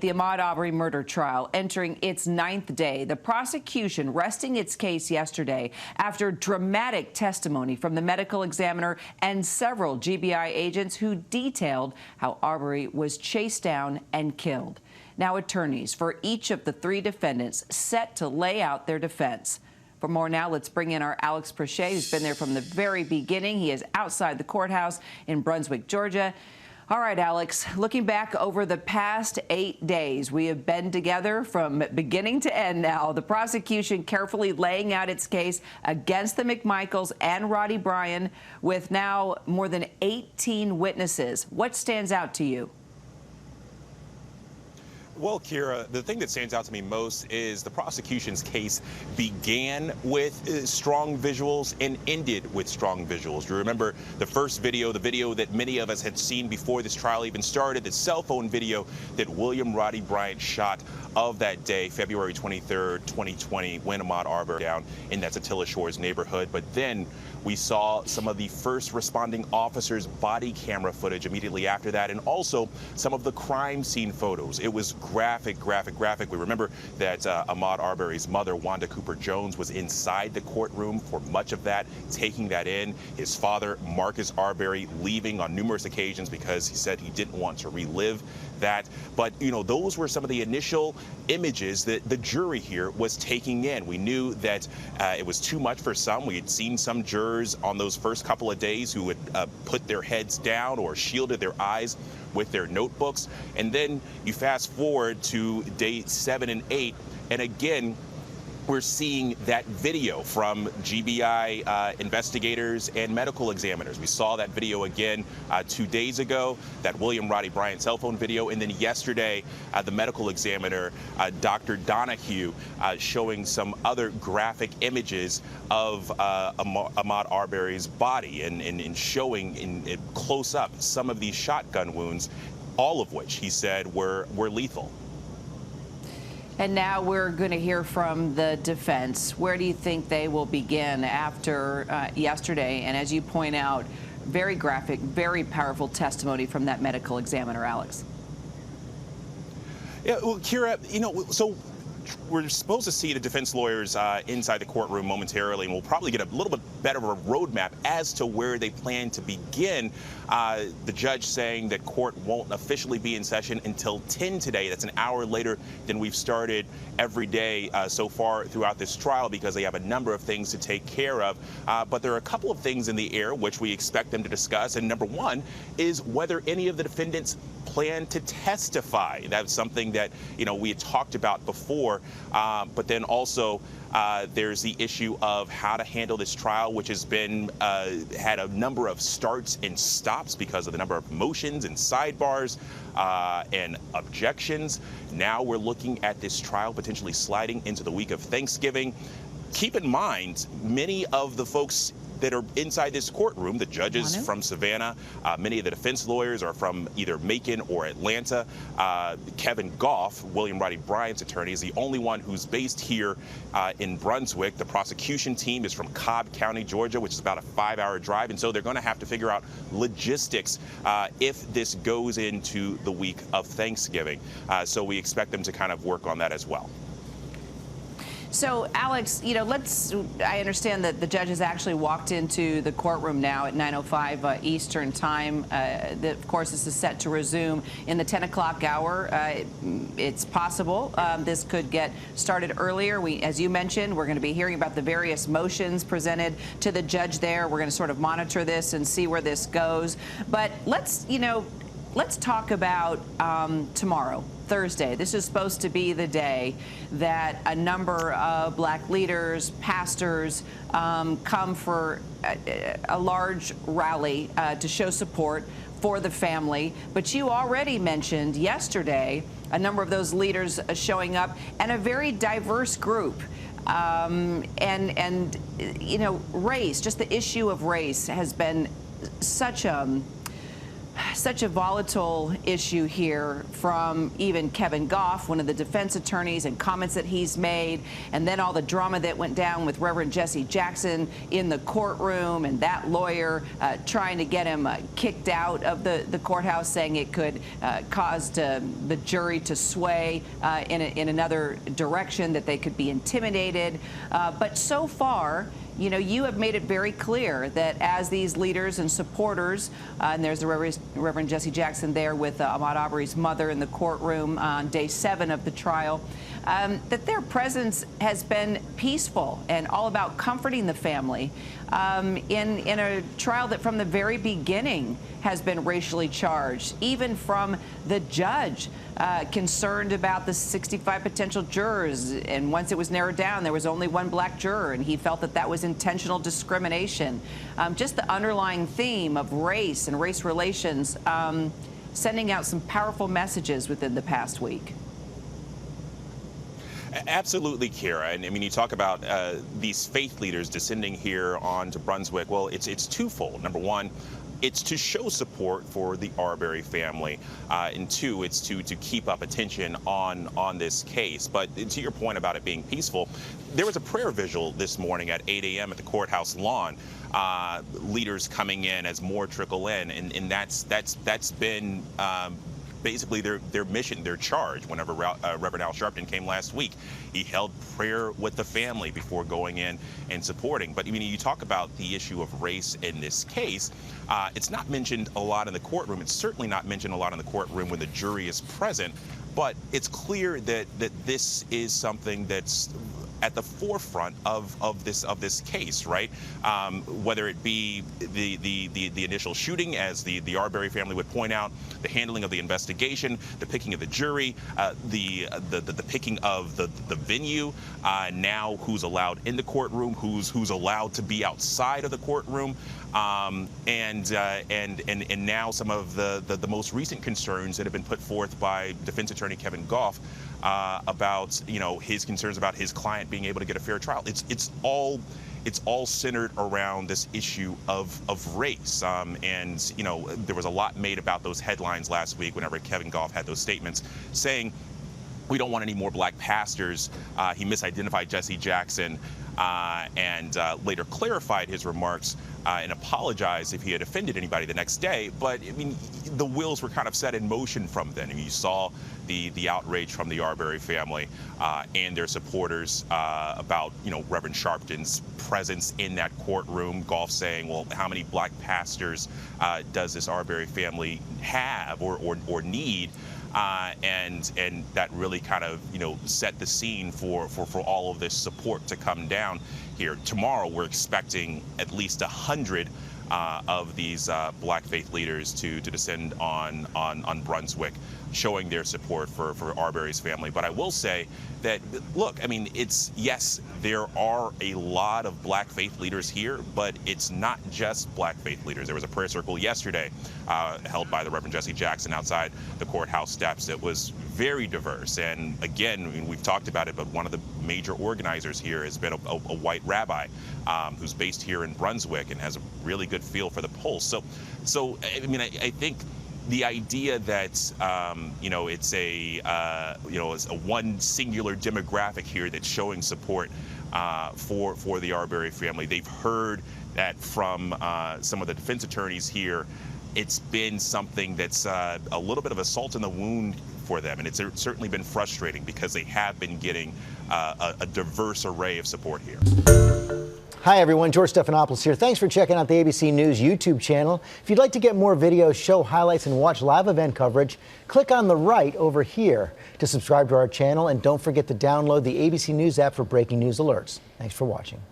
The Ahmaud Arbery murder trial entering its 9th day. The prosecution resting its case yesterday after dramatic testimony from the medical examiner and several GBI agents who detailed how Arbery was chased down and killed. Now attorneys for each of the 3 defendants set to lay out their defense. For more now, let's bring in our Alex Prochet, who's been there from the very beginning. He is outside the courthouse in Brunswick, Georgia. All right, Alex, looking back over the past 8 days, we have been together from beginning to end now. The prosecution carefully laying out its case against the McMichaels and Roddy Bryan with now more than 18 witnesses. What stands out to you? Well, Kira, the thing that stands out to me most is the prosecution's case began with strong visuals and ended with strong visuals. You remember the first video, the video that many of us had seen before this trial even started, the cell phone video that William Roddy Bryant shot of that day, February 23rd, 2020, when Ahmaud Arbery down in that Satilla Shores neighborhood. But then we saw some of the first responding officers' body camera footage immediately after that, and also some of the crime scene photos. It was graphic. We remember that Ahmaud Arbery's mother, Wanda Cooper Jones, was inside the courtroom for much of that, taking that in. His father, Marcus Arbery, leaving on numerous occasions because he said he didn't want to relive that. But, you know, those were some of the initial images that the jury here was taking in. We knew that it was too much for some. We had seen some jurors on those first couple of days who would put their heads down or shielded their eyes with their notebooks. And then you fast forward to day 7 and 8, and again, we're seeing that video from GBI investigators and medical examiners. We saw that video again 2 days ago, that William Roddy Bryant cell phone video, and then yesterday, the medical examiner, Dr. Donahue, showing some other graphic images of Ahmaud Arbery's body and showing in close up some of these shotgun wounds, all of which he said were lethal. And now we're going to hear from the defense. Where do you think they will begin after yesterday? And as you point out, very graphic, very powerful testimony from that medical examiner, Alex. Yeah, well, Kira, you know, so we're supposed to see the defense lawyers inside the courtroom momentarily, and we'll probably get a little bit better of a roadmap as to where they plan to begin. The judge saying that court won't officially be in session until 10 today. That's an hour later than we've started every day so far throughout this trial, because they have a number of things to take care of. But there are a couple of things in the air which we expect them to discuss. And number one is whether any of the defendants plan to testify. That's something that, you know, we had talked about before. But then also there's the issue of how to handle this trial, which has been had a number of starts and stops because of the number of motions and sidebars and objections. Now we're looking at this trial potentially sliding into the week of Thanksgiving. Keep in mind, many of the folks that are inside this courtroom, the judges from Savannah, many of the defense lawyers are from either Macon or Atlanta. Kevin Goff, William Roddy Bryant's attorney, is the only one who's based here in Brunswick. The prosecution team is from Cobb County, Georgia, which is about a 5-hour drive. And so they're going to have to figure out logistics if this goes into the week of Thanksgiving. So we expect them to kind of work on that as well. So, Alex, you know, I understand that the judge has actually walked into the courtroom now at 9:05 Eastern time. Of course, this is set to resume in the 10 o'clock hour. It's possible this could get started earlier. As you mentioned, we're going to be hearing about the various motions presented to the judge there. We're going to sort of monitor this and see where this goes. But let's talk about tomorrow, Thursday. This is supposed to be the day that a number of black leaders, pastors, come for a large rally to show support for the family. But you already mentioned yesterday a number of those leaders showing up, and a very diverse group. And you know, race, just the issue of race has been such such a volatile issue here, from even Kevin Goff, one of the defense attorneys, and comments that he's made, and then all the drama that went down with Reverend Jesse Jackson in the courtroom, and that lawyer trying to get him kicked out of the courthouse, saying it could cause the jury to sway in another direction, that they could be intimidated. But so far, you know, you have made it very clear that as these leaders and supporters, and there's the Reverend Jesse Jackson there with Ahmaud Arbery's mother in the courtroom on day 7 of the trial, that their presence has been peaceful and all about comforting the family in a trial that from the very beginning has been racially charged, even from the judge concerned about the 65 potential jurors. And once it was narrowed down, there was only one black juror, and he felt that that was intentional discrimination. Just the underlying theme of race and race relations, sending out some powerful messages within the past week. Absolutely, Kira. And I mean, you talk about these faith leaders descending here onto Brunswick. Well, it's twofold. Number one, it's to show support for the Arbery family, and two, it's to keep up attention on this case. But to your point about it being peaceful, there was a prayer vigil this morning at 8 a.m. at the courthouse lawn. Leaders coming in as more trickle in, and that's been basically their mission, their charge. Whenever Reverend Al Sharpton came last week, he held prayer with the family before going in and supporting. But I mean, you talk about the issue of race in this case. It's not mentioned a lot in the courtroom. It's certainly not mentioned a lot in the courtroom when the jury is present. But it's clear that this is something that's at the forefront of this case, right? Whether it be the initial shooting, as the Arbery family would point out, the handling of the investigation, the picking of the jury, the picking of the venue, now who's allowed in the courtroom, who's allowed to be outside of the courtroom, and now some of the most recent concerns that have been put forth by defense attorney Kevin Goff about, you know, his concerns about his client being able to get a fair trial. It's all centered around this issue of race. And, you know, there was a lot made about those headlines last week whenever Kevin Goff had those statements saying, we don't want any more black pastors. He misidentified Jesse Jackson and later clarified his remarks and apologized if he had offended anybody the next day. But, I mean, the wheels were kind of set in motion from then. I mean, you saw the outrage from the Arbery family and their supporters about, you know, Reverend Sharpton's presence in that courtroom. Goff saying, well, how many black pastors does this Arbery family have or need? And that really kind of, you know, set the scene for all of this support to come down here. Tomorrow, we're expecting at least 100 of these black faith leaders to descend on Brunswick, showing their support for Arbery's family. But I will say that, look, I mean, yes, there are a lot of black faith leaders here, but it's not just black faith leaders. There was a prayer circle yesterday held by the Reverend Jesse Jackson outside the courthouse steps. It was very diverse. And again, I mean, we've talked about it, but one of the major organizers here has been a white rabbi who's based here in Brunswick and has a really good feel for the pulse. So I mean, I think the idea that you know, it's a one singular demographic here that's showing support for the Arbery family. They've heard that from some of the defense attorneys here. It's been something that's a little bit of a salt in the wound for them, and it's certainly been frustrating because they have been getting a diverse array of support here. Hi, everyone. George Stephanopoulos here. Thanks for checking out the ABC News YouTube channel. If you'd like to get more videos, show highlights, and watch live event coverage, click on the right over here to subscribe to our channel. And don't forget to download the ABC News app for breaking news alerts. Thanks for watching.